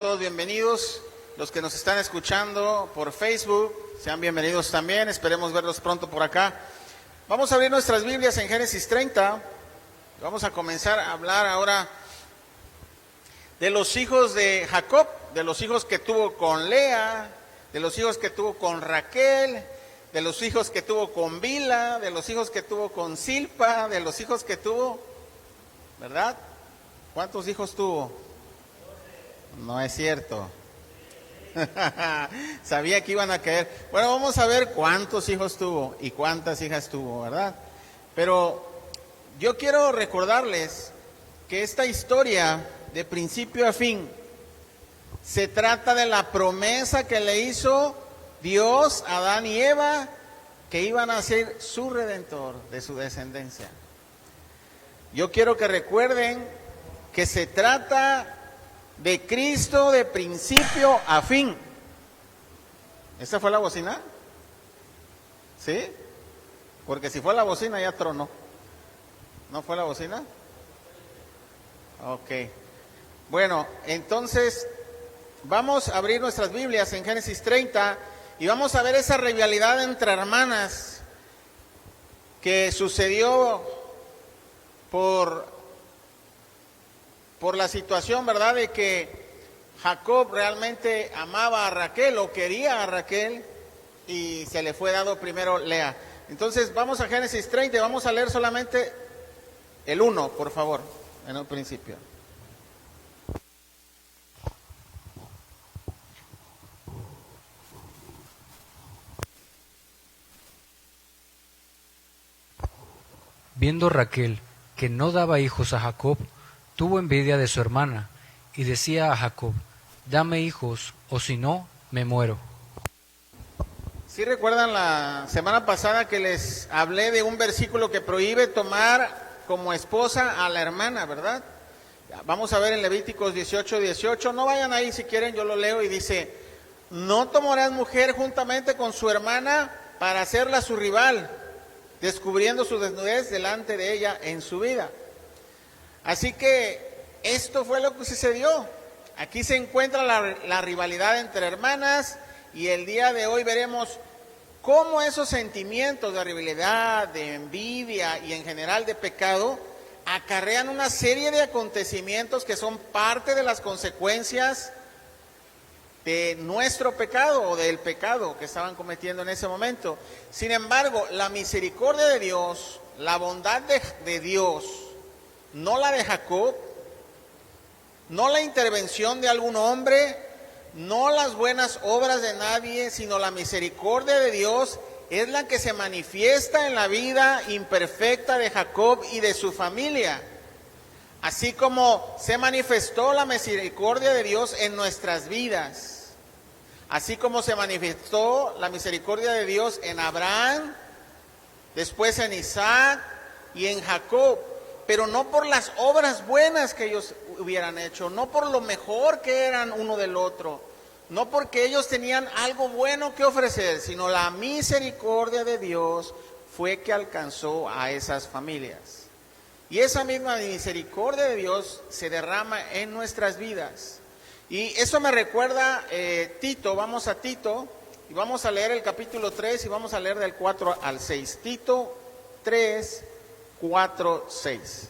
Todos bienvenidos, los que nos están escuchando por Facebook, sean bienvenidos también, esperemos verlos pronto por acá. Vamos a abrir nuestras Biblias en Génesis 30, vamos a comenzar a hablar ahora de los hijos de Jacob, de los hijos que tuvo con Lea, de los hijos que tuvo con Raquel, de los hijos que tuvo con Bila, de los hijos que tuvo con Silpa, de los hijos que tuvo, ¿verdad? ¿Cuántos hijos tuvo? No es cierto. Sabía que iban a caer. Bueno, vamos a ver cuántos hijos tuvo y cuántas hijas tuvo, ¿verdad? Pero yo quiero recordarles que esta historia, de principio a fin, se trata de la promesa que le hizo Dios a Adán y Eva, que iban a ser su redentor, de su descendencia. Yo quiero que recuerden que se trata de Cristo de principio a fin. ¿Esta fue la bocina? ¿Sí? Porque si fue la bocina ya tronó. ¿No fue la bocina? Ok. Bueno, entonces vamos a abrir nuestras Biblias en Génesis 30 y vamos a ver esa rivalidad entre hermanas que sucedió por la situación, ¿verdad?, de que Jacob realmente amaba a Raquel o quería a Raquel y se le fue dado primero Lea. Entonces vamos a Génesis 30 y vamos a leer solamente el 1, por favor, en el principio. Viendo Raquel que no daba hijos a Jacob, tuvo envidia de su hermana, y decía a Jacob: dame hijos, o si no, me muero. ¿Sí recuerdan la semana pasada que les hablé de un versículo que prohíbe tomar como esposa a la hermana, verdad? Vamos a ver en Levíticos 18:18, no vayan ahí si quieren, yo lo leo y dice: no tomarás mujer juntamente con su hermana para hacerla su rival, descubriendo su desnudez delante de ella en su vida. Así que esto fue lo que sucedió. Aquí se encuentra la rivalidad entre hermanas y el día de hoy veremos cómo esos sentimientos de rivalidad, de envidia y en general de pecado acarrean una serie de acontecimientos que son parte de las consecuencias de nuestro pecado o del pecado que estaban cometiendo en ese momento. Sin embargo, la misericordia de Dios, la bondad de Dios, no la de Jacob, no la intervención de algún hombre, no las buenas obras de nadie, sino la misericordia de Dios es la que se manifiesta en la vida imperfecta de Jacob y de su familia. Así como se manifestó la misericordia de Dios en nuestras vidas, así como se manifestó la misericordia de Dios en Abraham, después en Isaac y en Jacob. Pero no por las obras buenas que ellos hubieran hecho, no por lo mejor que eran uno del otro, no porque ellos tenían algo bueno que ofrecer, sino la misericordia de Dios fue que alcanzó a esas familias. Y esa misma misericordia de Dios se derrama en nuestras vidas. Y eso me recuerda Tito. Vamos a Tito y vamos a leer el capítulo 3 y vamos a leer del 4 al 6. Tito 3, 4, 6.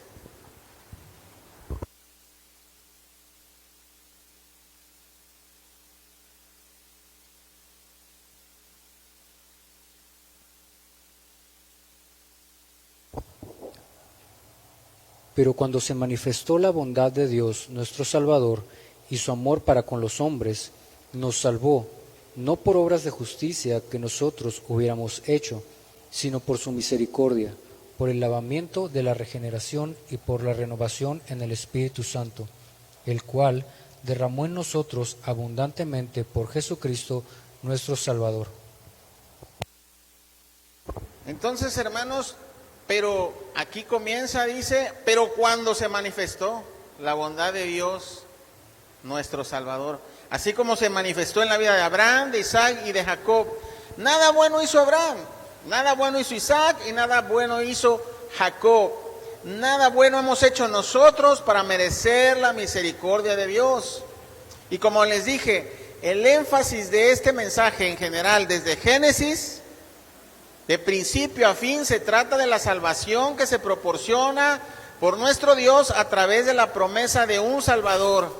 Pero cuando se manifestó la bondad de Dios nuestro Salvador y su amor para con los hombres, nos salvó, no por obras de justicia que nosotros hubiéramos hecho, sino por su misericordia, por el lavamiento de la regeneración y por la renovación en el Espíritu Santo, el cual derramó en nosotros abundantemente por Jesucristo nuestro Salvador. Entonces, hermanos, pero aquí comienza, dice, pero cuando se manifestó la bondad de Dios, nuestro Salvador, así como se manifestó en la vida de Abraham, de Isaac y de Jacob. Nada bueno hizo Abraham, nada bueno hizo Isaac y nada bueno hizo Jacob. Nada bueno hemos hecho nosotros para merecer la misericordia de Dios. Y como les dije, el énfasis de este mensaje en general, desde Génesis, de principio a fin, se trata de la salvación que se proporciona por nuestro Dios a través de la promesa de un Salvador.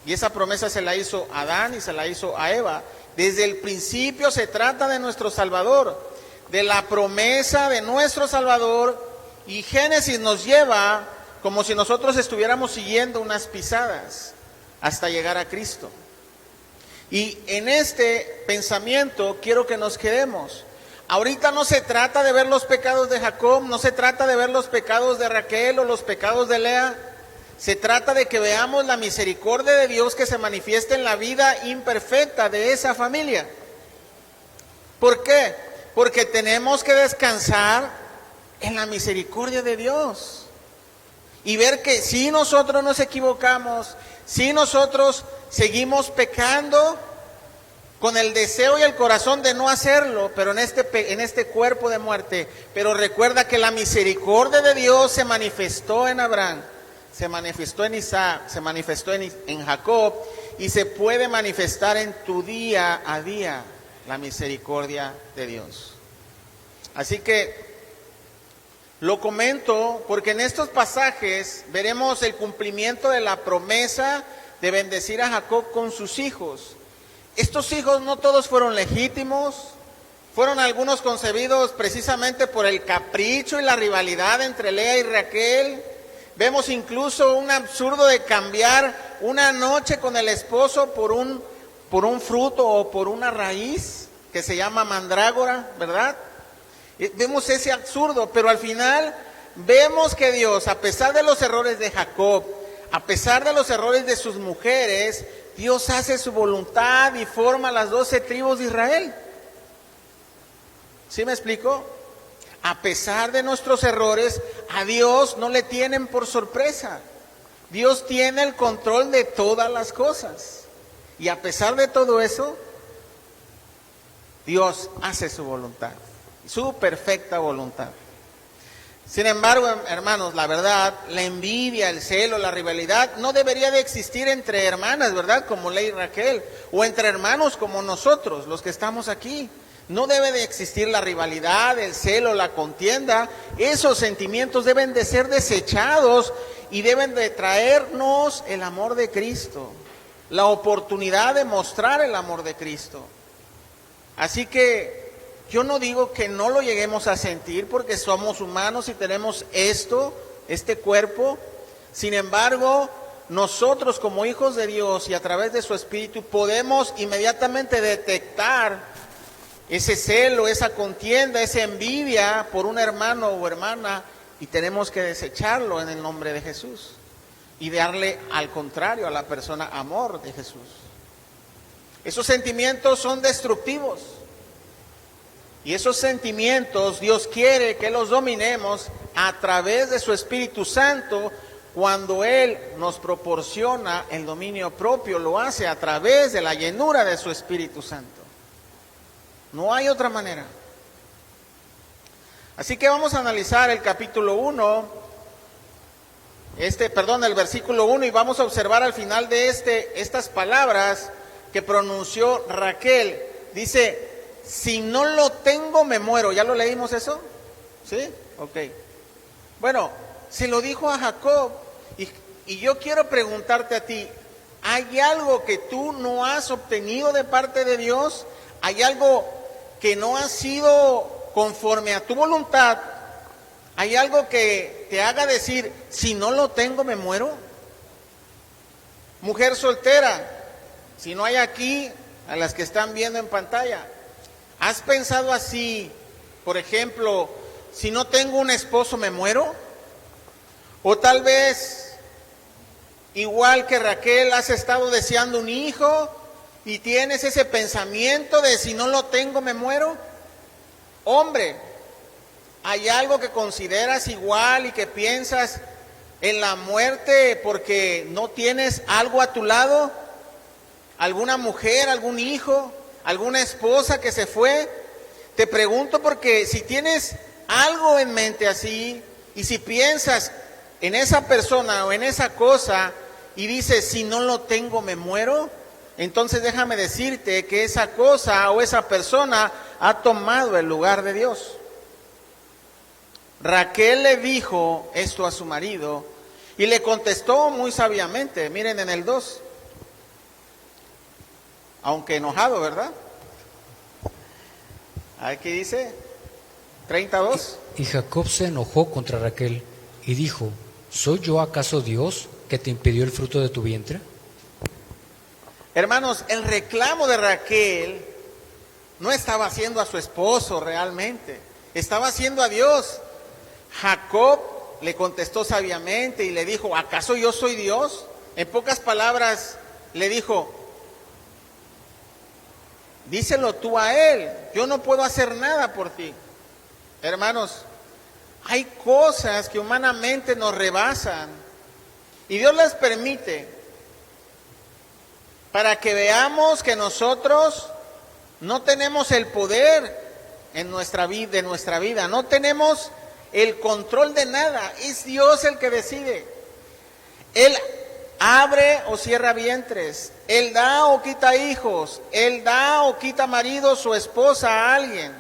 Y esa promesa se la hizo a Adán y se la hizo a Eva. Desde el principio se trata de nuestro Salvador, de la promesa de nuestro Salvador, y Génesis nos lleva como si nosotros estuviéramos siguiendo unas pisadas hasta llegar a Cristo. Y en este pensamiento quiero que nos quedemos. Ahorita no se trata de ver los pecados de Jacob, no se trata de ver los pecados de Raquel o los pecados de Lea. Se trata de que veamos la misericordia de Dios que se manifiesta en la vida imperfecta de esa familia. ¿Por qué? Porque tenemos que descansar en la misericordia de Dios y ver que si nosotros nos equivocamos, si nosotros seguimos pecando con el deseo y el corazón de no hacerlo, pero en este cuerpo de muerte, pero recuerda que la misericordia de Dios se manifestó en Abraham, se manifestó en Isaac, se manifestó en Jacob, y se puede manifestar en tu día a día la misericordia de Dios. Así que lo comento porque en estos pasajes veremos el cumplimiento de la promesa de bendecir a Jacob con sus hijos. Estos hijos no todos fueron legítimos, fueron algunos concebidos precisamente por el capricho y la rivalidad entre Lea y Raquel. Vemos incluso un absurdo de cambiar una noche con el esposo por un fruto o por una raíz que se llama mandrágora, ¿verdad? Vemos ese absurdo, pero al final vemos que Dios, a pesar de los errores de Jacob, a pesar de los errores de sus mujeres, Dios hace su voluntad y forma las 12 tribus de Israel. ¿Sí me explico? A pesar de nuestros errores, a Dios no le tienen por sorpresa. Dios tiene el control de todas las cosas. Y a pesar de todo eso, Dios hace su voluntad, su perfecta voluntad. Sin embargo, hermanos, la verdad, la envidia, el celo, la rivalidad no debería de existir entre hermanas, ¿verdad? Como Lea y Raquel, o entre hermanos como nosotros, los que estamos aquí. No debe de existir la rivalidad, el celo, la contienda. Esos sentimientos deben de ser desechados y deben de traernos el amor de Cristo, la oportunidad de mostrar el amor de Cristo. Así que yo no digo que no lo lleguemos a sentir porque somos humanos y tenemos este cuerpo. Sin embargo, nosotros como hijos de Dios y a través de su Espíritu podemos inmediatamente detectar ese celo, esa contienda, esa envidia por un hermano o hermana, y tenemos que desecharlo en el nombre de Jesús y darle al contrario a la persona amor de Jesús. Esos sentimientos son destructivos. Y esos sentimientos Dios quiere que los dominemos a través de su Espíritu Santo. Cuando Él nos proporciona el dominio propio, lo hace a través de la llenura de su Espíritu Santo. No hay otra manera. Así que vamos a analizar el capítulo 1, el versículo 1, y vamos a observar al final de estas palabras que pronunció Raquel. Dice: si no lo tengo, me muero. ¿Ya lo leímos eso? ¿Sí? Ok. Bueno, se lo dijo a Jacob. Y yo quiero preguntarte a ti, ¿hay algo que tú no has obtenido de parte de Dios? ¿Hay algo que no ha sido conforme a tu voluntad? ¿Hay algo que te haga decir, si no lo tengo, me muero? Mujer soltera, si no hay aquí, a las que están viendo en pantalla, ¿has pensado así, por ejemplo, si no tengo un esposo, me muero? O tal vez, igual que Raquel, has estado deseando un hijo y tienes ese pensamiento de si no lo tengo, me muero. Hombre, ¿hay algo que consideras igual y que piensas en la muerte porque no tienes algo a tu lado? ¿Alguna mujer, algún hijo, alguna esposa que se fue? Te pregunto porque si tienes algo en mente así y si piensas en esa persona o en esa cosa y dice, si no lo tengo me muero, entonces déjame decirte que esa cosa o esa persona ha tomado el lugar de Dios. Raquel le dijo esto a su marido y le contestó muy sabiamente. Miren en el 2, aunque enojado, ¿verdad? Aquí dice 32. Y Jacob se enojó contra Raquel y dijo, ¿soy yo acaso Dios que te impidió el fruto de tu vientre? Hermanos, el reclamo de Raquel no estaba haciendo a su esposo realmente, estaba haciendo a Dios. Jacob le contestó sabiamente y le dijo, ¿acaso yo soy Dios? En pocas palabras le dijo, díselo tú a él, yo no puedo hacer nada por ti. Hermanos, hay cosas que humanamente nos rebasan y Dios las permite para que veamos que nosotros no tenemos el poder en nuestra vida, no tenemos el control de nada, es Dios el que decide. Él abre o cierra vientres, Él da o quita hijos, Él da o quita maridos o esposa a alguien.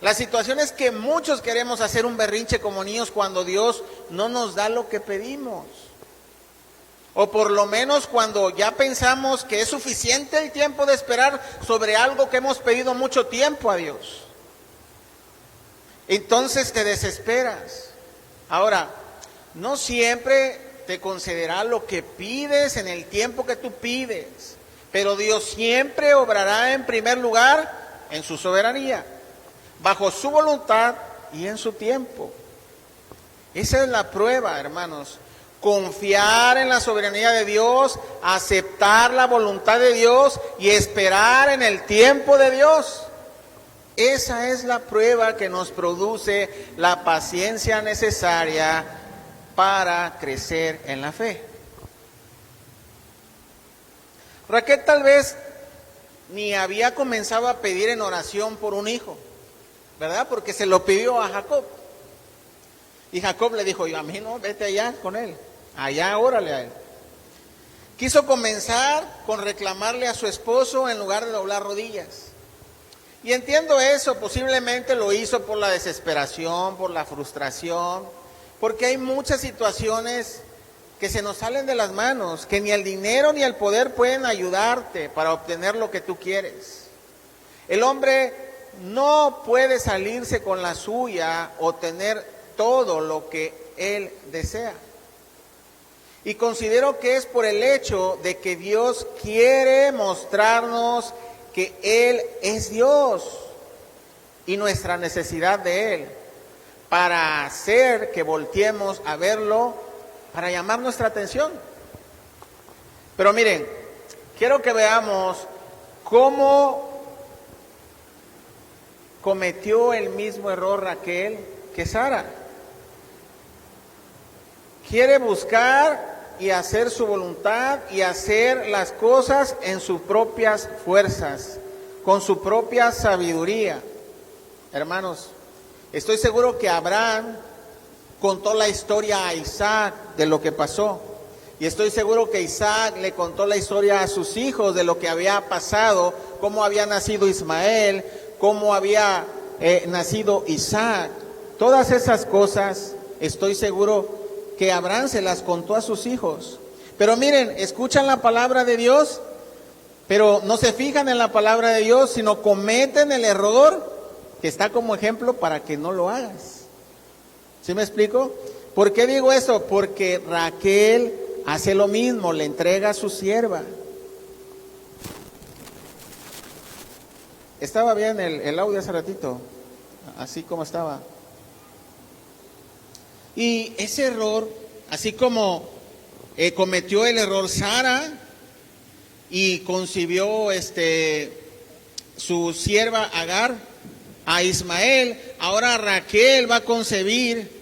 La situación es que muchos queremos hacer un berrinche como niños cuando Dios no nos da lo que pedimos. O por lo menos cuando ya pensamos que es suficiente el tiempo de esperar sobre algo que hemos pedido mucho tiempo a Dios. Entonces te desesperas. Ahora, no siempre te concederá lo que pides en el tiempo que tú pides, pero Dios siempre obrará en primer lugar en su soberanía, bajo su voluntad y en su tiempo. Esa es la prueba, hermanos. Confiar en la soberanía de Dios, aceptar la voluntad de Dios y esperar en el tiempo de Dios. Esa es la prueba que nos produce la paciencia necesaria para crecer en la fe. Raquel tal vez ni había comenzado a pedir en oración por un hijo, ¿verdad? Porque se lo pidió a Jacob. Y Jacob le dijo, a mí no, vete allá con él, allá órale a él. Quiso comenzar con reclamarle a su esposo en lugar de doblar rodillas. Y entiendo eso, posiblemente lo hizo por la desesperación, por la frustración, porque hay muchas situaciones que se nos salen de las manos, que ni el dinero ni el poder pueden ayudarte para obtener lo que tú quieres. El hombre no puede salirse con la suya o tener todo lo que él desea. Y considero que es por el hecho de que Dios quiere mostrarnos que Él es Dios y nuestra necesidad de Él, para hacer que volteemos a verlo, para llamar nuestra atención. Pero miren, quiero que veamos cómo cometió el mismo error Raquel que Sara. Quiere buscar y hacer su voluntad y hacer las cosas en sus propias fuerzas, con su propia sabiduría. Hermanos, estoy seguro que Abraham contó la historia a Isaac de lo que pasó. Y estoy seguro que Isaac le contó la historia a sus hijos de lo que había pasado, cómo había nacido Ismael, cómo había nacido Isaac. Todas esas cosas estoy seguro que Abraham se las contó a sus hijos. Pero miren, escuchan la palabra de Dios, pero no se fijan en la palabra de Dios, sino cometen el error que está como ejemplo para que no lo hagas. ¿Sí me explico? ¿Por qué digo eso? Porque Raquel hace lo mismo, le entrega a su sierva. Estaba bien el audio hace ratito, así como estaba. Y ese error, así como cometió el error Sara y concibió su sierva Agar a Ismael, ahora Raquel va a concebir,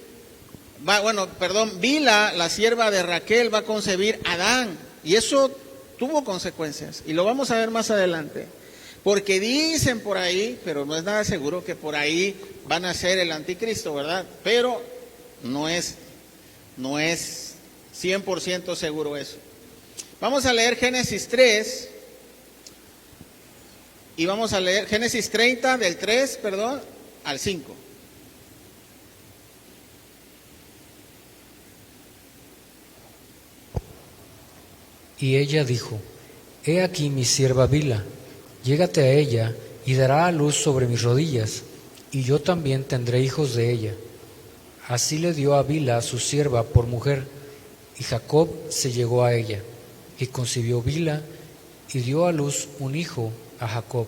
Bila, la sierva de Raquel, va a concebir a Adán. Y eso tuvo consecuencias, y lo vamos a ver más adelante. Porque dicen por ahí, pero no es nada seguro, que por ahí van a ser el anticristo, ¿verdad? Pero no es 100% seguro eso. Vamos a leer Génesis 3 y vamos a leer Génesis 30 del 3, al 5. Y ella dijo: He aquí mi sierva Bila, llégate a ella y dará a luz sobre mis rodillas, y yo también tendré hijos de ella. Así le dio a Bila su sierva por mujer, y Jacob se llegó a ella, y concibió Bila, y dio a luz un hijo a Jacob.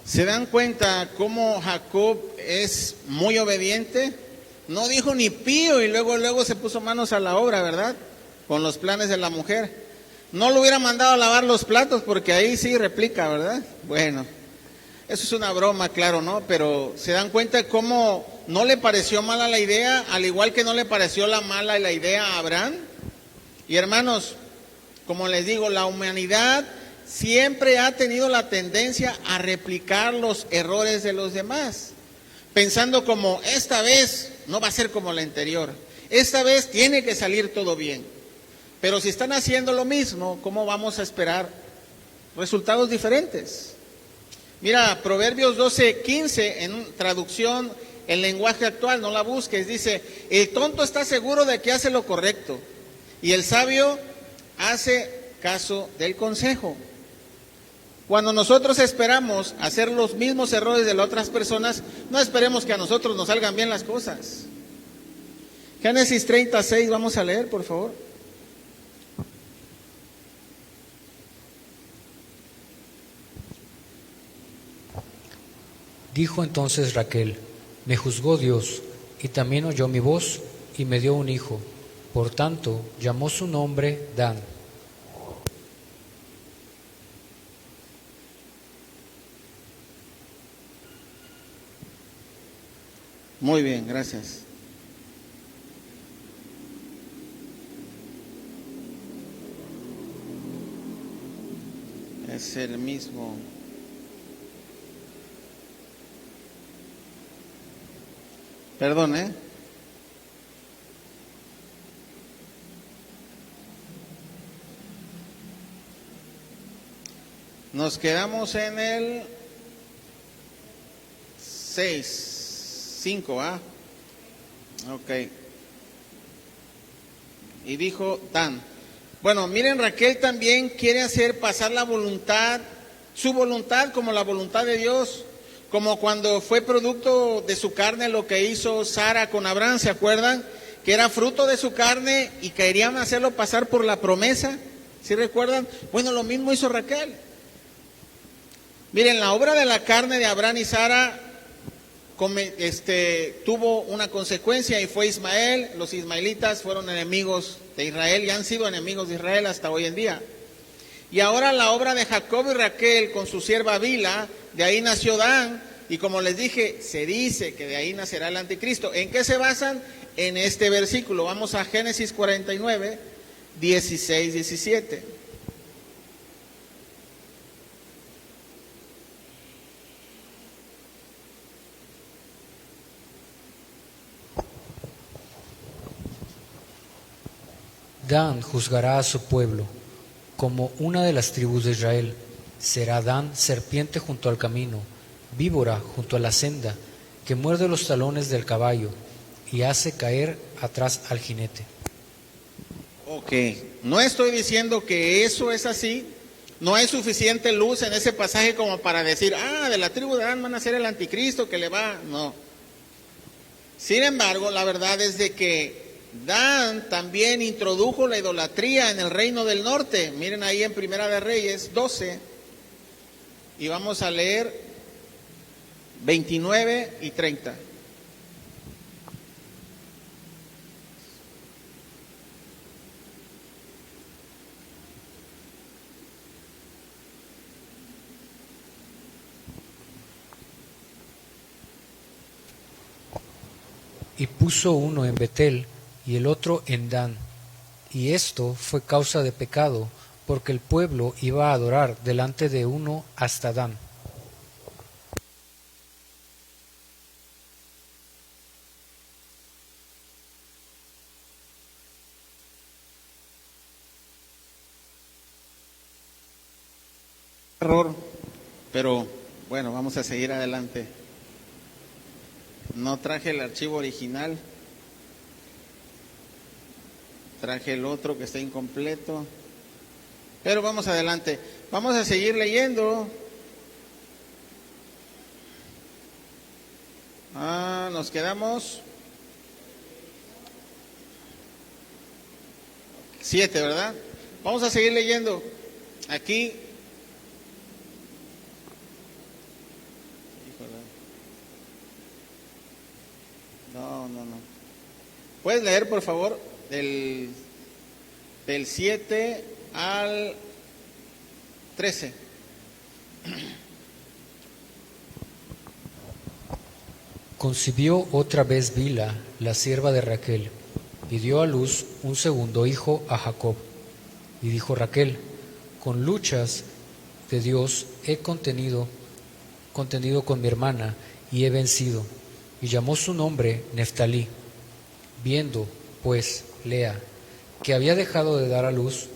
¿Se dan cuenta cómo Jacob es muy obediente? No dijo ni pío y luego se puso manos a la obra, ¿verdad? Con los planes de la mujer. No lo hubiera mandado a lavar los platos porque ahí sí replica, ¿verdad? Bueno, eso es una broma, claro, ¿no? Pero se dan cuenta de cómo no le pareció mala la idea, al igual que no le pareció mala la idea a Abraham. Y hermanos, como les digo, la humanidad siempre ha tenido la tendencia a replicar los errores de los demás, pensando como esta vez no va a ser como la anterior, esta vez tiene que salir todo bien. Pero si están haciendo lo mismo, ¿cómo vamos a esperar resultados diferentes? Mira, Proverbios 12:15, en traducción en lenguaje actual, no la busques, dice: el tonto está seguro de que hace lo correcto y el sabio hace caso del consejo. Cuando nosotros esperamos hacer los mismos errores de las otras personas, no esperemos que a nosotros nos salgan bien las cosas. Génesis 36, vamos a leer, por favor. Dijo entonces Raquel: Me juzgó Dios, y también oyó mi voz, y me dio un hijo. Por tanto, llamó su nombre Dan. Muy bien, gracias. Es el mismo. Perdón, ¿eh? Nos quedamos en el 5, ¿ah? Ok. Y dijo Dan. Bueno, miren, Raquel también quiere hacer pasar la voluntad, su voluntad como la voluntad de Dios, como cuando fue producto de su carne lo que hizo Sara con Abraham, ¿se acuerdan? Que era fruto de su carne y querían hacerlo pasar por la promesa, ¿sí recuerdan? Bueno, lo mismo hizo Raquel. Miren, la obra de la carne de Abraham y Sara tuvo una consecuencia y fue Ismael. Los ismaelitas fueron enemigos de Israel y han sido enemigos de Israel hasta hoy en día. Y ahora la obra de Jacob y Raquel con su sierva Bila, de ahí nació Dan, y como les dije, se dice que de ahí nacerá el anticristo. ¿En qué se basan? En este versículo. Vamos a Génesis 49, 16, 17. Dan juzgará a su pueblo como una de las tribus de Israel. Será Dan serpiente junto al camino, víbora junto a la senda, que muerde los talones del caballo y hace caer atrás al jinete. Ok, no estoy diciendo que eso es así. No hay suficiente luz en ese pasaje como para decir, de la tribu de Dan van a ser el anticristo que le va. No. Sin embargo, la verdad es de que Dan también introdujo la idolatría en el reino del norte. Miren ahí en Primera de Reyes 12. Y vamos a leer 29 y 30. Y puso uno en Betel y el otro en Dan. Y esto fue causa de pecado, porque el pueblo iba a adorar delante de uno hasta Dan. error, pero bueno, vamos a seguir adelante. No traje el archivo original, traje el otro que está incompleto, pero vamos adelante. Vamos a seguir leyendo. Nos quedamos 7, ¿verdad? Vamos a seguir leyendo. Aquí. No. ¿Puedes leer, por favor, del 7 al 13? Concibió otra vez Bilha, la sierva de Raquel, y dio a luz un segundo hijo a Jacob. Y dijo Raquel: con luchas de Dios he contendido con mi hermana y he vencido. Y llamó su nombre Neftalí. Viendo, pues, Lea, que había dejado de dar a luz,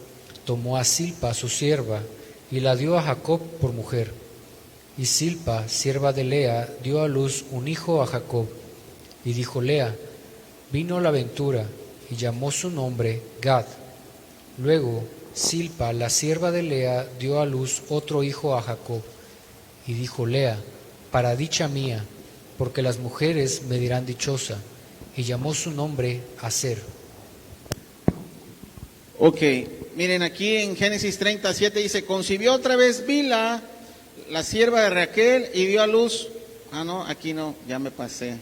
tomó a Silpa su sierva y la dio a Jacob por mujer. Y Silpa, sierva de Lea, dio a luz un hijo a Jacob. Y dijo Lea: vino la ventura, y llamó su nombre Gad. Luego Silpa, la sierva de Lea, dio a luz otro hijo a Jacob. Y dijo Lea: para dicha mía, porque las mujeres me dirán dichosa. Y llamó su nombre Aser. Ok, miren aquí en Génesis 37 dice: concibió otra vez Bilha, la sierva de Raquel, y dio a luz. No, aquí no, ya me pasé.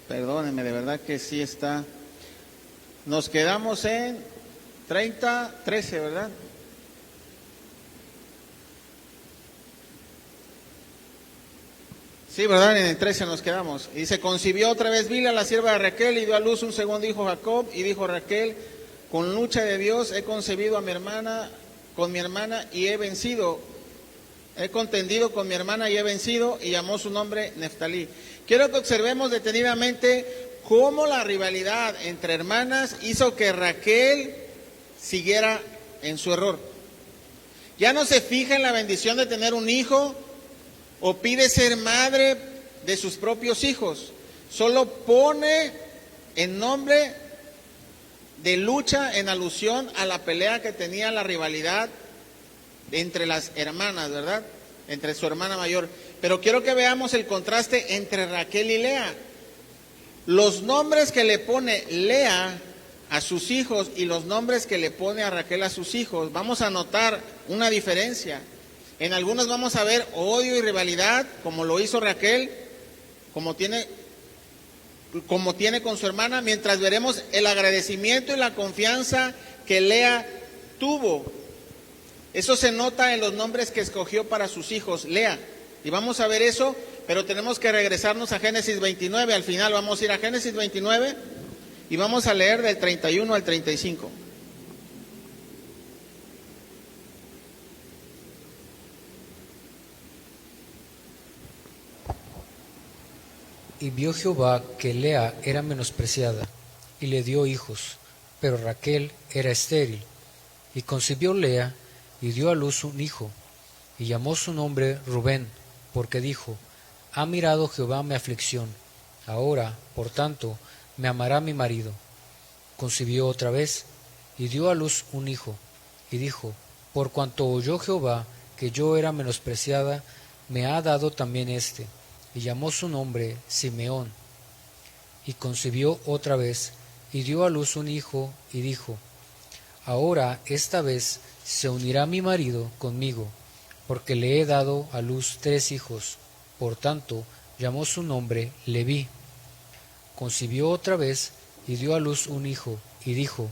Perdónenme, de verdad que sí está. Nos quedamos en 13, ¿verdad? Sí, ¿verdad? En el 13 nos quedamos. Y dice: concibió otra vez Bilha, la sierva de Raquel, y dio a luz un segundo hijo Jacob. Y dijo Raquel: con lucha de Dios he concebido a mi hermana, con mi hermana, y he vencido. He contendido con mi hermana y he vencido. Y llamó su nombre Neftalí. Quiero que observemos detenidamente cómo la rivalidad entre hermanas hizo que Raquel siguiera en su error. Ya no se fija en la bendición de tener un hijo o pide ser madre de sus propios hijos. Solo pone en nombre de lucha en alusión a la pelea que tenía la rivalidad entre las hermanas, ¿verdad? Entre su hermana mayor. Pero quiero que veamos el contraste entre Raquel y Lea. Los nombres que le pone Lea a sus hijos y los nombres que le pone a Raquel a sus hijos, vamos a notar una diferencia. En algunos vamos a ver odio y rivalidad, como lo hizo Raquel, como tiene con su hermana, mientras veremos el agradecimiento y la confianza que Lea tuvo. Eso se nota en los nombres que escogió para sus hijos, Lea. Y vamos a ver eso, pero tenemos que regresarnos a Génesis 29. Al final vamos a ir a Génesis 29 y vamos a leer del 31 al 35. Y vio Jehová que Lea era menospreciada, y le dio hijos, pero Raquel era estéril. Y concibió Lea, y dio a luz un hijo, y llamó su nombre Rubén, porque dijo: ha mirado Jehová mi aflicción, ahora, por tanto, me amará mi marido. Concibió otra vez, y dio a luz un hijo, y dijo: por cuanto oyó Jehová que yo era menospreciada, me ha dado también éste. Y llamó su nombre Simeón. Y concibió otra vez, y dio a luz un hijo, y dijo: ahora esta vez se unirá mi marido conmigo, porque le he dado a luz 3 hijos. Por tanto, llamó su nombre Leví. Concibió otra vez, y dio a luz un hijo, y dijo: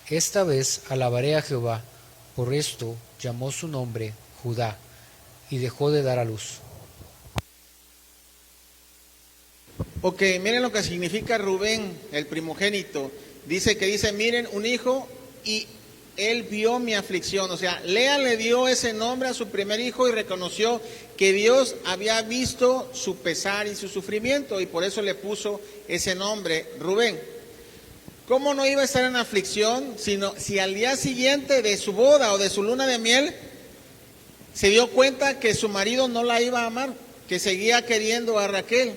esta vez alabaré a Jehová. Por esto llamó su nombre Judá, y dejó de dar a luz. Ok, miren lo que significa Rubén, el primogénito. Dice, miren, un hijo, y él vio mi aflicción. O sea, Lea le dio ese nombre a su primer hijo y reconoció que Dios había visto su pesar y su sufrimiento, y por eso le puso ese nombre, Rubén. ¿Cómo no iba a estar en aflicción si al día siguiente de su boda o de su luna de miel se dio cuenta que su marido no la iba a amar, que seguía queriendo a Raquel?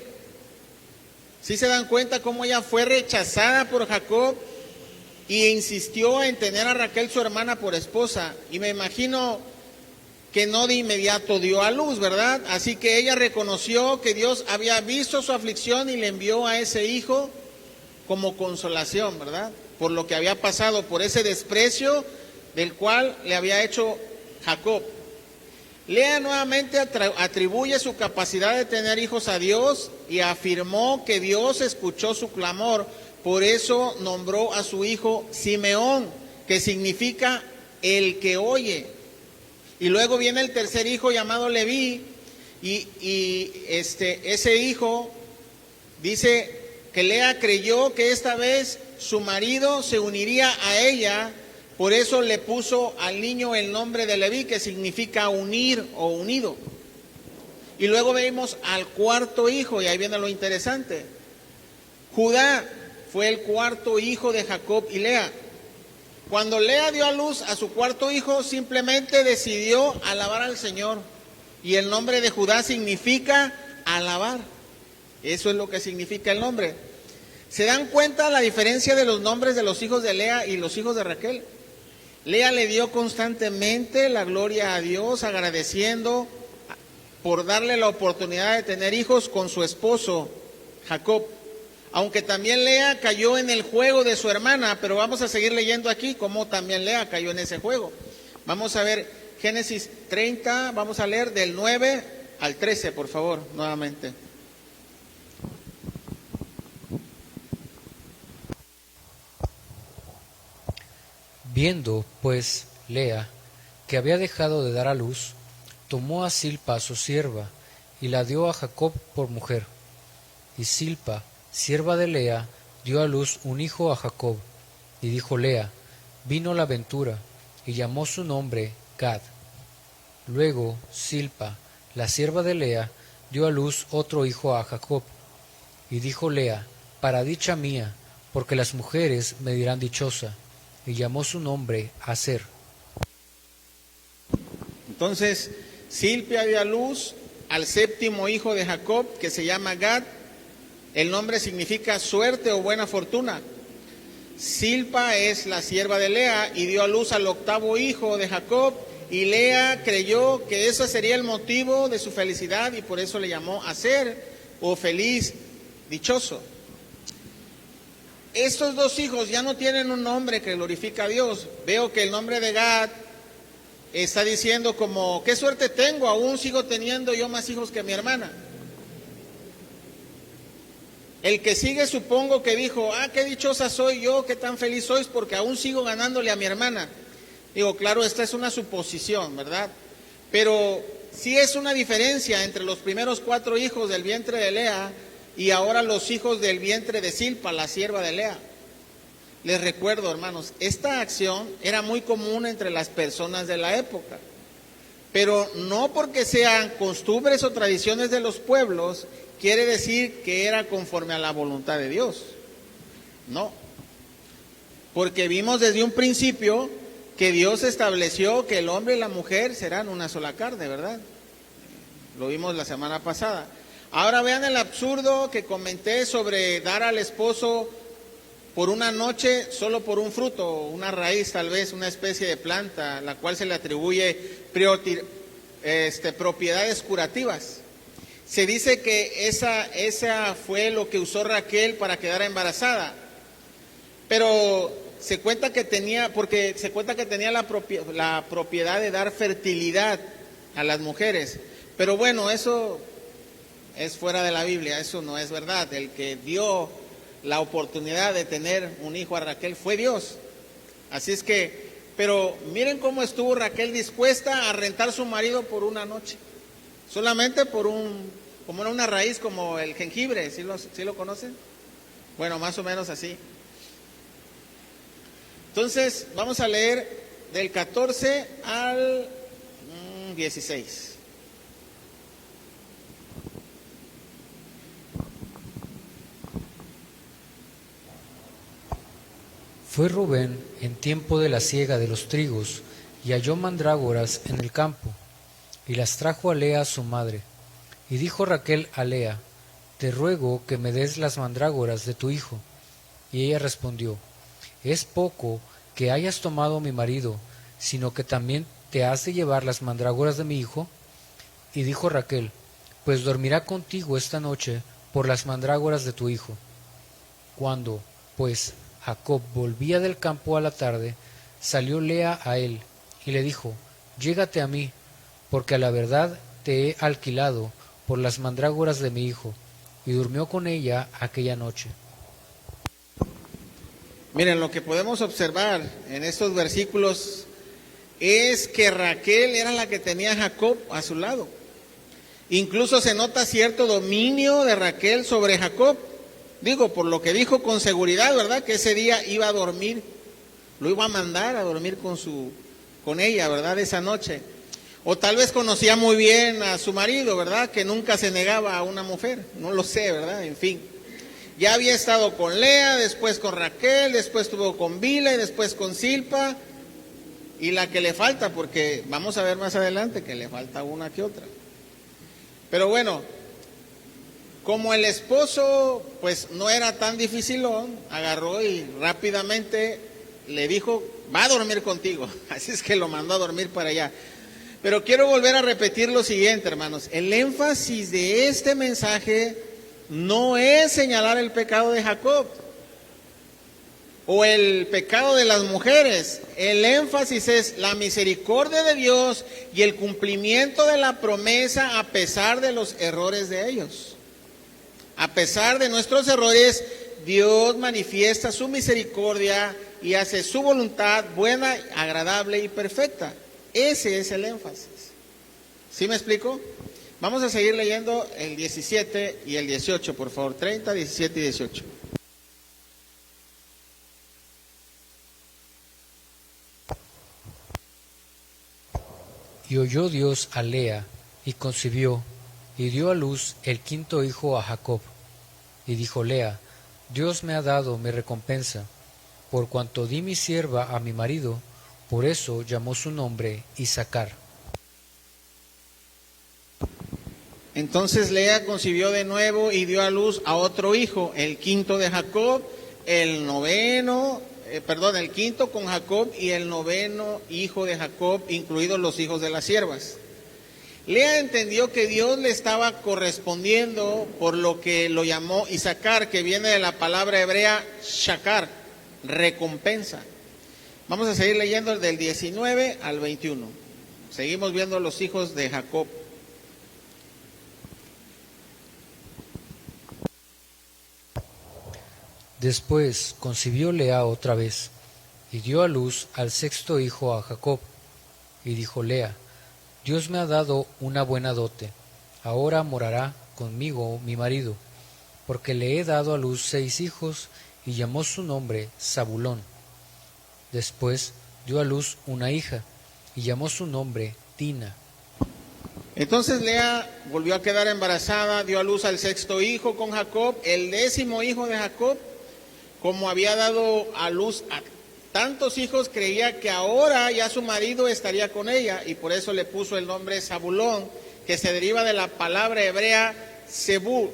¿Sí se dan cuenta cómo ella fue rechazada por Jacob y insistió en tener a Raquel, su hermana, por esposa? Y me imagino que no de inmediato dio a luz, ¿verdad? Así que ella reconoció que Dios había visto su aflicción y le envió a ese hijo como consolación, ¿verdad? Por lo que había pasado, por ese desprecio del cual le había hecho Jacob. Lea nuevamente atribuye su capacidad de tener hijos a Dios y afirmó que Dios escuchó su clamor. Por eso nombró a su hijo Simeón, que significa el que oye. Y luego viene el tercer hijo llamado Leví, ese hijo dice que Lea creyó que esta vez su marido se uniría a ella, por eso le puso al niño el nombre de Leví, que significa unir o unido. Y luego vemos al cuarto hijo, y ahí viene lo interesante. Judá fue el cuarto hijo de Jacob y Lea. Cuando Lea dio a luz a su cuarto hijo, simplemente decidió alabar al Señor. Y el nombre de Judá significa alabar. Eso es lo que significa el nombre. ¿Se dan cuenta la diferencia de los nombres de los hijos de Lea y los hijos de Raquel? Lea le dio constantemente la gloria a Dios, agradeciendo por darle la oportunidad de tener hijos con su esposo Jacob. Aunque también Lea cayó en el juego de su hermana, pero vamos a seguir leyendo aquí cómo también Lea cayó en ese juego. Vamos a ver Génesis 30, vamos a leer del 9 al 13, por favor, nuevamente. Viendo, pues, Lea, que había dejado de dar a luz, tomó a Silpa su sierva, y la dio a Jacob por mujer. Y Silpa, sierva de Lea, dio a luz un hijo a Jacob. Y dijo Lea, vino la ventura, y llamó su nombre Gad. Luego Silpa, la sierva de Lea, dio a luz otro hijo a Jacob. Y dijo Lea, para dicha mía, porque las mujeres me dirán dichosa. Y llamó su nombre Aser. Entonces, Silpa dio a luz al séptimo hijo de Jacob, que se llama Gad. El nombre significa suerte o buena fortuna. Silpa es la sierva de Lea y dio a luz al octavo hijo de Jacob, y Lea creyó que ese sería el motivo de su felicidad y por eso le llamó Aser o feliz, dichoso. Estos dos hijos ya no tienen un nombre que glorifica a Dios. Veo que el nombre de Gad está diciendo como, qué suerte tengo, aún sigo teniendo yo más hijos que mi hermana. El que sigue supongo que dijo, qué dichosa soy yo, qué tan feliz sois porque aún sigo ganándole a mi hermana. Digo, claro, esta es una suposición, ¿verdad? Pero sí es una diferencia entre los primeros 4 hijos del vientre de Lea y ahora los hijos del vientre de Silpa, la sierva de Lea. Les recuerdo, hermanos, esta acción era muy común entre las personas de la época, pero no porque sean costumbres o tradiciones de los pueblos, quiere decir que era conforme a la voluntad de Dios. No, porque vimos desde un principio que Dios estableció que el hombre y la mujer serán una sola carne, ¿verdad? Lo vimos la semana pasada. Ahora vean el absurdo que comenté sobre dar al esposo por una noche solo por un fruto, una raíz tal vez, una especie de planta, la cual se le atribuye propiedades curativas. Se dice que esa fue lo que usó Raquel para quedar embarazada, pero se cuenta que tenía la propiedad de dar fertilidad a las mujeres. Pero bueno, eso es fuera de la Biblia, eso no es verdad. El que dio la oportunidad de tener un hijo a Raquel fue Dios. Así es que, pero miren cómo estuvo Raquel dispuesta a rentar su marido por una noche. Solamente como era una raíz como el jengibre, ¿sí lo conocen? Bueno, más o menos así. Entonces, vamos a leer del 14 al 16. Fue Rubén en tiempo de la siega de los trigos, y halló mandrágoras en el campo, y las trajo a Lea su madre. Y dijo Raquel a Lea: Te ruego que me des las mandrágoras de tu hijo. Y ella respondió: Es poco que hayas tomado mi marido, sino que también te has de llevar las mandrágoras de mi hijo. Y dijo Raquel: Pues dormirá contigo esta noche por las mandrágoras de tu hijo. Cuando, pues, Jacob volvía del campo a la tarde, salió Lea a él, y le dijo: Llégate a mí, porque a la verdad te he alquilado por las mandrágoras de mi hijo. Y durmió con ella aquella noche. Miren, lo que podemos observar en estos versículos es que Raquel era la que tenía a Jacob a su lado. Incluso se nota cierto dominio de Raquel sobre Jacob. Digo, por lo que dijo con seguridad, ¿verdad? Que ese día iba a dormir, lo iba a mandar a dormir con ella, ¿verdad? Esa noche. O tal vez conocía muy bien a su marido, ¿verdad? Que nunca se negaba a una mujer, no lo sé, ¿verdad? En fin. Ya había estado con Lea, después con Raquel, después estuvo con Bila y después con Silpa. Y la que le falta, porque vamos a ver más adelante que le falta una que otra. Pero bueno, como el esposo pues no era tan dificilón, agarró y rápidamente le dijo: va a dormir contigo. Así es que lo mandó a dormir para allá. Pero quiero volver a repetir lo siguiente, hermanos. El énfasis de este mensaje no es señalar el pecado de Jacob o el pecado de las mujeres. El énfasis es la misericordia de Dios y el cumplimiento de la promesa a pesar de los errores de ellos. A pesar de nuestros errores, Dios manifiesta su misericordia y hace su voluntad buena, agradable y perfecta. Ese es el énfasis. ¿Sí me explico? Vamos a seguir leyendo el 17 y el 18, por favor. 30, 17 y 18. Y oyó Dios a Lea, y concibió, y dio a luz el quinto hijo a Jacob. Y dijo Lea: Dios me ha dado mi recompensa, por cuanto di mi sierva a mi marido. Por eso llamó su nombre Isacar. Entonces Lea concibió de nuevo y dio a luz a otro hijo, el quinto de Jacob, el quinto con Jacob y el noveno hijo de Jacob, incluidos los hijos de las siervas. Lea entendió que Dios le estaba correspondiendo, por lo que lo llamó Isacar, que viene de la palabra hebrea shakar, recompensa. Vamos a seguir leyendo del 19 al 21. Seguimos viendo los hijos de Jacob. Después concibió Lea otra vez, y dio a luz al sexto hijo a Jacob. Y dijo Lea: Dios me ha dado una buena dote, ahora morará conmigo mi marido, porque le he dado a luz 6 hijos, y llamó su nombre Zabulón. Después dio a luz una hija, y llamó su nombre Dina. Entonces Lea volvió a quedar embarazada, dio a luz al sexto hijo con Jacob, el 10º hijo de Jacob. Como había dado a luz a tantos hijos, creía que ahora ya su marido estaría con ella, y por eso le puso el nombre Zabulón, que se deriva de la palabra hebrea Zebú,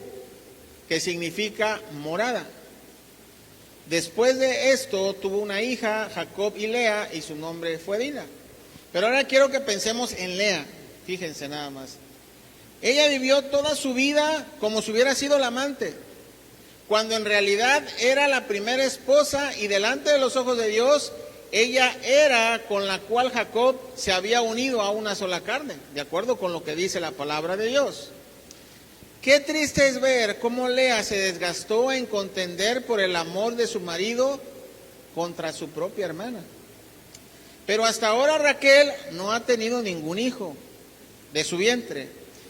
que significa morada. Después de esto tuvo una hija, Jacob y Lea, y su nombre fue Dina. Pero ahora quiero que pensemos en Lea. Fíjense nada más. Ella vivió toda su vida como si hubiera sido la amante, cuando en realidad era la primera esposa, y delante de los ojos de Dios, ella era con la cual Jacob se había unido a una sola carne, de acuerdo con lo que dice la palabra de Dios. Qué triste es ver cómo Lea se desgastó en contender por el amor de su marido contra su propia hermana. Pero hasta ahora Raquel no ha tenido ningún hijo de su vientre.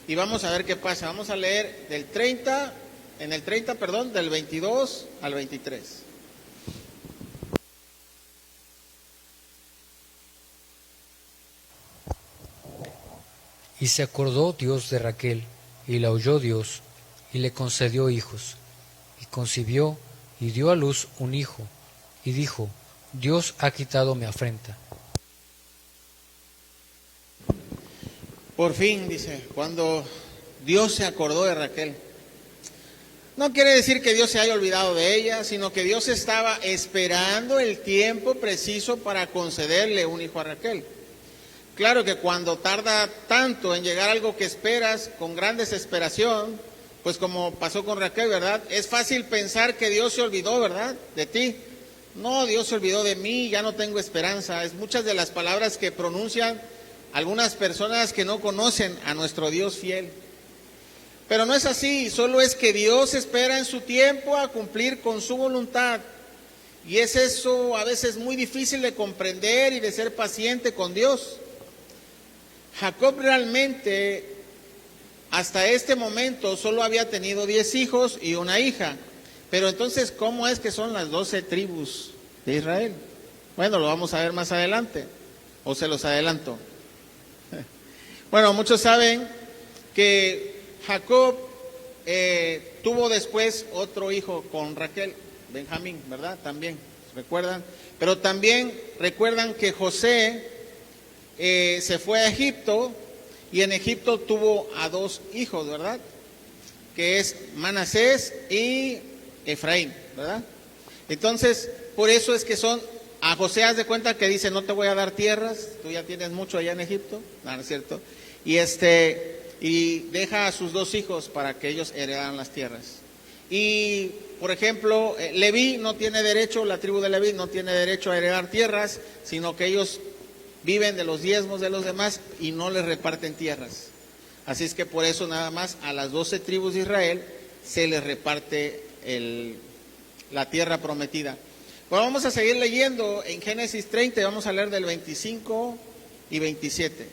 Y vamos a ver qué pasa. Vamos a leer del 30, del 22 al 23. Y se acordó Dios de Raquel, y la oyó Dios, y le concedió hijos. Y concibió, y dio a luz un hijo, y dijo: Dios ha quitado mi afrenta. Por fin, dice, cuando Dios se acordó de Raquel. No quiere decir que Dios se haya olvidado de ella, sino que Dios estaba esperando el tiempo preciso para concederle un hijo a Raquel. Claro que cuando tarda tanto en llegar algo que esperas con gran desesperación, pues como pasó con Raquel, ¿verdad? Es fácil pensar que Dios se olvidó, ¿verdad?, de ti. No, Dios se olvidó de mí, ya no tengo esperanza. Es muchas de las palabras que pronuncian algunas personas que no conocen a nuestro Dios fiel. Pero no es así, solo es que Dios espera en su tiempo a cumplir con su voluntad. Y es eso a veces muy difícil de comprender y de ser paciente con Dios. Jacob realmente hasta este momento solo había tenido 10 hijos y una hija. Pero entonces, ¿cómo es que son las 12 tribus de Israel? Bueno, lo vamos a ver más adelante, o se los adelanto. Bueno, muchos saben que Jacob tuvo después otro hijo con Raquel, Benjamín, ¿verdad? También, ¿recuerdan? Pero también recuerdan que José se fue a Egipto y en Egipto tuvo a 2 hijos, ¿verdad? Que es Manasés y Efraín, ¿verdad? Entonces, por eso es que a José haz de cuenta que dice, no te voy a dar tierras, tú ya tienes mucho allá en Egipto, no es cierto, y deja a sus 2 hijos para que ellos heredaran las tierras. Y, por ejemplo, Leví no tiene derecho, la tribu de Leví no tiene derecho a heredar tierras, sino que ellos viven de los diezmos de los demás y no les reparten tierras. Así es que por eso nada más a las 12 tribus de Israel se les reparte la tierra prometida. Bueno, vamos a seguir leyendo en Génesis 30 y vamos a leer del 25 y 27.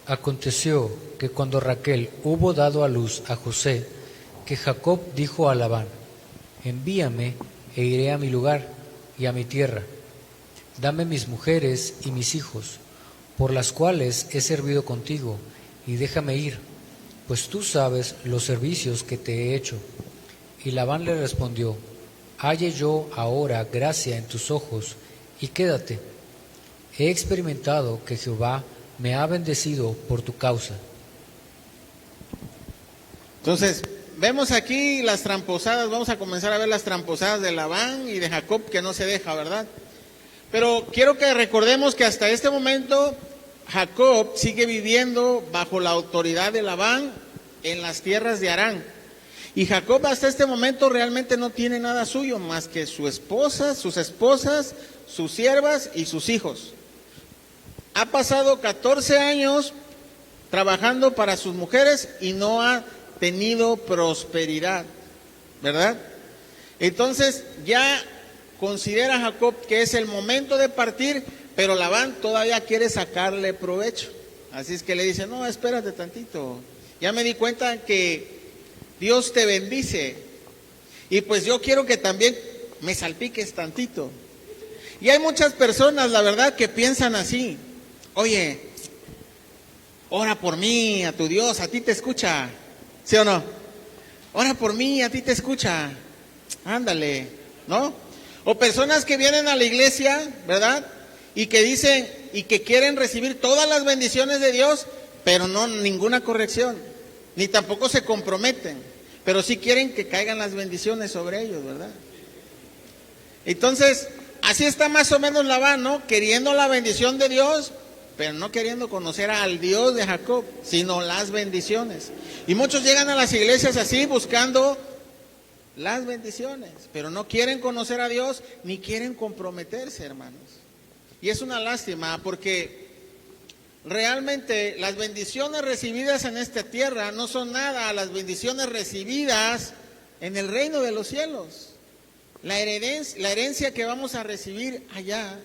Aconteció que cuando Raquel hubo dado a luz a José, que Jacob dijo a Labán, envíame e iré a mi lugar y a mi tierra. Dame mis mujeres y mis hijos, por las cuales he servido contigo, y déjame ir, pues tú sabes los servicios que te he hecho. Y Labán le respondió, halle yo ahora gracia en tus ojos, y quédate. He experimentado que Jehová me ha bendecido por tu causa. Entonces, vemos aquí las tramposadas, vamos a comenzar a ver las tramposadas de Labán y de Jacob, que no se deja, ¿verdad? Pero quiero que recordemos que hasta este momento Jacob sigue viviendo bajo la autoridad de Labán en las tierras de Harán. Y Jacob hasta este momento realmente no tiene nada suyo más que su esposa, sus esposas, sus siervas y sus hijos. Ha pasado 14 años trabajando para sus mujeres y no ha tenido prosperidad, ¿verdad? Entonces ya considera Jacob que es el momento de partir, pero Labán todavía quiere sacarle provecho. Así es que le dice, no, espérate tantito. Ya me di cuenta que Dios te bendice y pues yo quiero que también me salpiques tantito. Y hay muchas personas, la verdad, que piensan así. Oye, ora por mí, a tu Dios, a ti te escucha, ¿sí o no? Ora por mí, a ti te escucha, ándale, ¿no? O personas que vienen a la iglesia, ¿verdad? Y que dicen, y que quieren recibir todas las bendiciones de Dios, pero no ninguna corrección, ni tampoco se comprometen, pero sí quieren que caigan las bendiciones sobre ellos, ¿verdad? Entonces, así está más o menos Labán, ¿no? Queriendo la bendición de Dios, pero no queriendo conocer al Dios de Jacob, sino las bendiciones. Y muchos llegan a las iglesias así, buscando las bendiciones, pero no quieren conocer a Dios, ni quieren comprometerse, hermanos. Y es una lástima, porque realmente las bendiciones recibidas en esta tierra no son nada a las bendiciones recibidas en el reino de los cielos. La herencia que vamos a recibir allá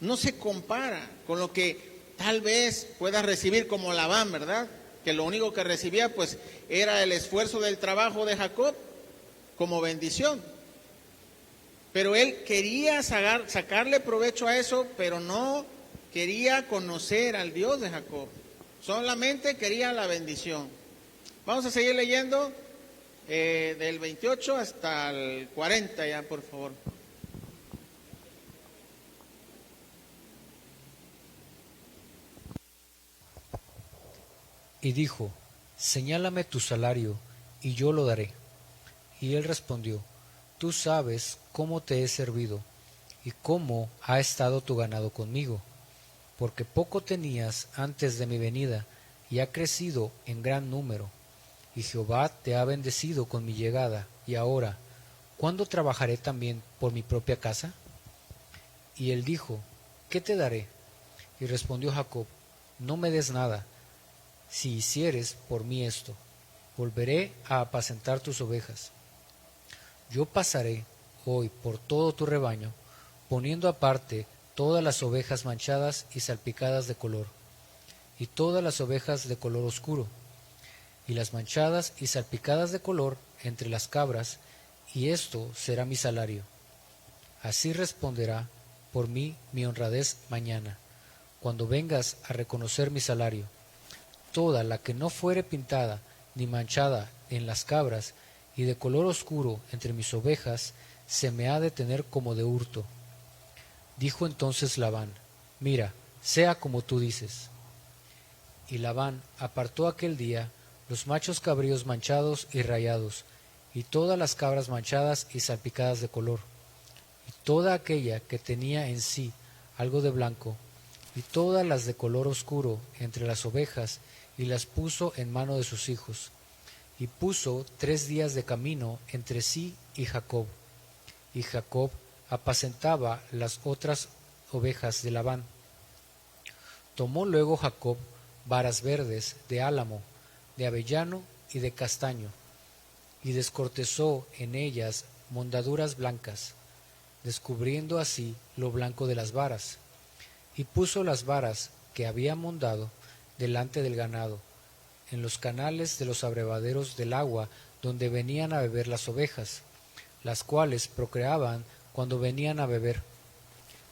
no se compara con lo que tal vez puedas recibir como Labán, ¿verdad? Que lo único que recibía pues era el esfuerzo del trabajo de Jacob como bendición. Pero él quería sacarle provecho a eso, pero no quería conocer al Dios de Jacob. Solamente quería la bendición. Vamos a seguir leyendo del 28 hasta el 40 ya, por favor. Y dijo, señálame tu salario, y yo lo daré. Y él respondió, tú sabes cómo te he servido, y cómo ha estado tu ganado conmigo, porque poco tenías antes de mi venida, y ha crecido en gran número, y Jehová te ha bendecido con mi llegada, y ahora, ¿cuándo trabajaré también por mi propia casa? Y él dijo, ¿qué te daré? Y respondió Jacob, no me des nada, si hicieres por mí esto, volveré a apacentar tus ovejas. Yo pasaré hoy por todo tu rebaño, poniendo aparte todas las ovejas manchadas y salpicadas de color, y todas las ovejas de color oscuro, y las manchadas y salpicadas de color entre las cabras, y esto será mi salario. Así responderá por mí mi honradez mañana, cuando vengas a reconocer mi salario. Toda la que no fuere pintada ni manchada en las cabras y de color oscuro entre mis ovejas, se me ha de tener como de hurto. Dijo entonces Labán, mira, sea como tú dices. Y Labán apartó aquel día los machos cabríos manchados y rayados, y todas las cabras manchadas y salpicadas de color, y toda aquella que tenía en sí algo de blanco, y todas las de color oscuro entre las ovejas, y las puso en mano de sus hijos. Y puso 3 días de camino entre sí y Jacob. Y Jacob apacentaba las otras ovejas de Labán. Tomó luego Jacob varas verdes de álamo, de avellano y de castaño, y descortezó en ellas mondaduras blancas, descubriendo así lo blanco de las varas, y puso las varas que había mondado delante del ganado, en los canales de los abrevaderos del agua donde venían a beber las ovejas, las cuales procreaban cuando venían a beber.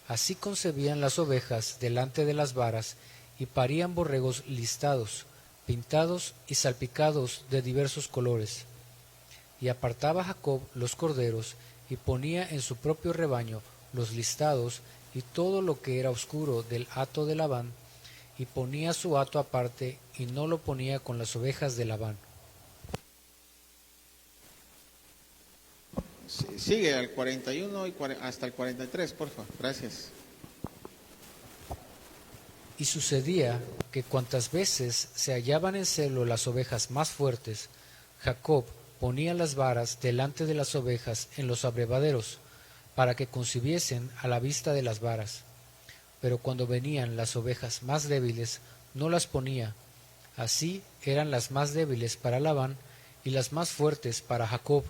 Así concebían las ovejas delante de las varas, y parían borregos listados, pintados y salpicados de diversos colores. Y apartaba Jacob los corderos, y ponía en su propio rebaño los listados y todo lo que era oscuro del hato de Labán, y ponía su hato aparte, y no lo ponía con las ovejas de Labán. Sigue al 41 y hasta el 43, por favor. Gracias. Y sucedía que cuantas veces se hallaban en celo las ovejas más fuertes, Jacob ponía las varas delante de las ovejas en los abrevaderos, para que concibiesen a la vista de las varas. Pero cuando venían las ovejas más débiles, no las ponía. Así eran las más débiles para Labán y las más fuertes para Jacob.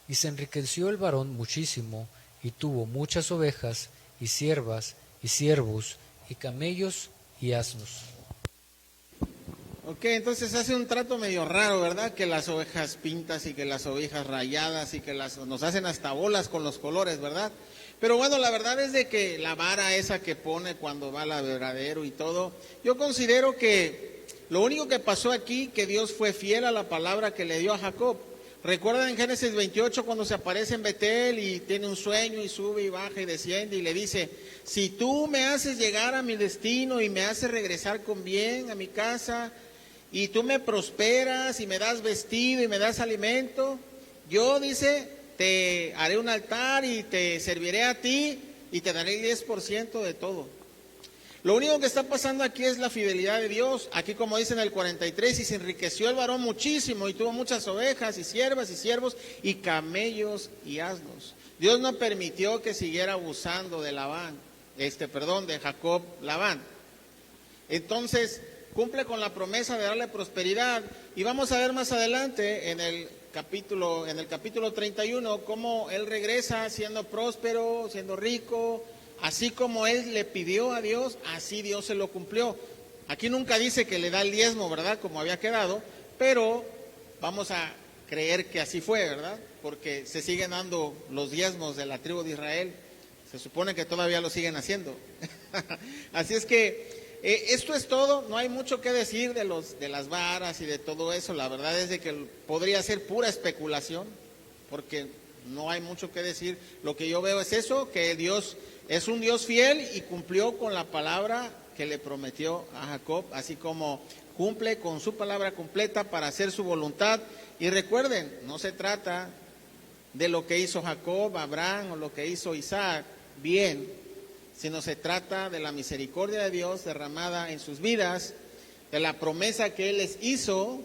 Y se enriqueció el varón muchísimo, y tuvo muchas ovejas, y siervas, y siervos, y camellos, y asnos. Ok, entonces hace un trato medio raro, ¿verdad? Que las ovejas pintas y que las ovejas rayadas y que nos hacen hasta bolas con los colores, ¿verdad? Pero bueno, la verdad es de que la vara esa que pone cuando va al abrevadero y todo, yo considero que lo único que pasó aquí, que Dios fue fiel a la palabra que le dio a Jacob. Recuerdan en Génesis 28 cuando se aparece en Betel y tiene un sueño y sube y baja y desciende y le dice, si tú me haces llegar a mi destino y me haces regresar con bien a mi casa y tú me prosperas y me das vestido y me das alimento, yo, dice, te haré un altar y te serviré a ti y te daré el 10% de todo. Lo único que está pasando aquí es la fidelidad de Dios. Aquí, como dice en el 43, y se enriqueció el varón muchísimo y tuvo muchas ovejas y siervas y siervos y camellos y asnos. Dios no permitió que siguiera abusando de de Jacob Labán. Entonces, cumple con la promesa de darle prosperidad. Y vamos a ver más adelante en el capítulo 31 cómo él regresa siendo próspero, siendo rico. Así como él le pidió a Dios, así Dios se lo cumplió. Aquí nunca dice que le da el diezmo, ¿verdad? Como había quedado, pero vamos a creer que así fue, ¿verdad? Porque se siguen dando los diezmos de la tribu de Israel. Se supone que todavía lo siguen haciendo. Así es que esto es todo, no hay mucho que decir de las varas y de todo eso. La verdad es de que podría ser pura especulación, porque no hay mucho que decir. Lo que yo veo es eso, que Dios es un Dios fiel y cumplió con la palabra que le prometió a Jacob, así como cumple con su palabra completa para hacer su voluntad. Y recuerden, no se trata de lo que hizo Jacob, Abraham o lo que hizo Isaac bien, sino se trata de la misericordia de Dios derramada en sus vidas, de la promesa que Él les hizo,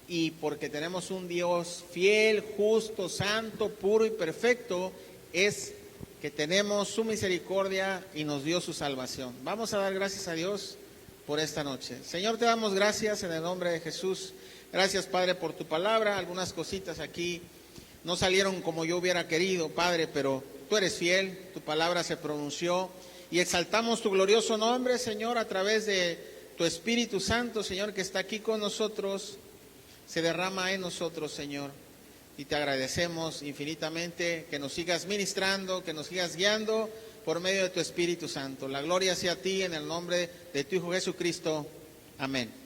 y porque tenemos un Dios fiel, justo, santo, puro y perfecto, es que tenemos su misericordia y nos dio su salvación. Vamos a dar gracias a Dios por esta noche. Señor, te damos gracias en el nombre de Jesús. Gracias, Padre, por tu palabra. Algunas cositas aquí no salieron como yo hubiera querido, Padre, pero tú eres fiel, tu palabra se pronunció y exaltamos tu glorioso nombre, Señor, a través de tu Espíritu Santo, Señor, que está aquí con nosotros, se derrama en nosotros, Señor. Y te agradecemos infinitamente que nos sigas ministrando, que nos sigas guiando por medio de tu Espíritu Santo. La gloria sea a ti en el nombre de tu Hijo Jesucristo. Amén.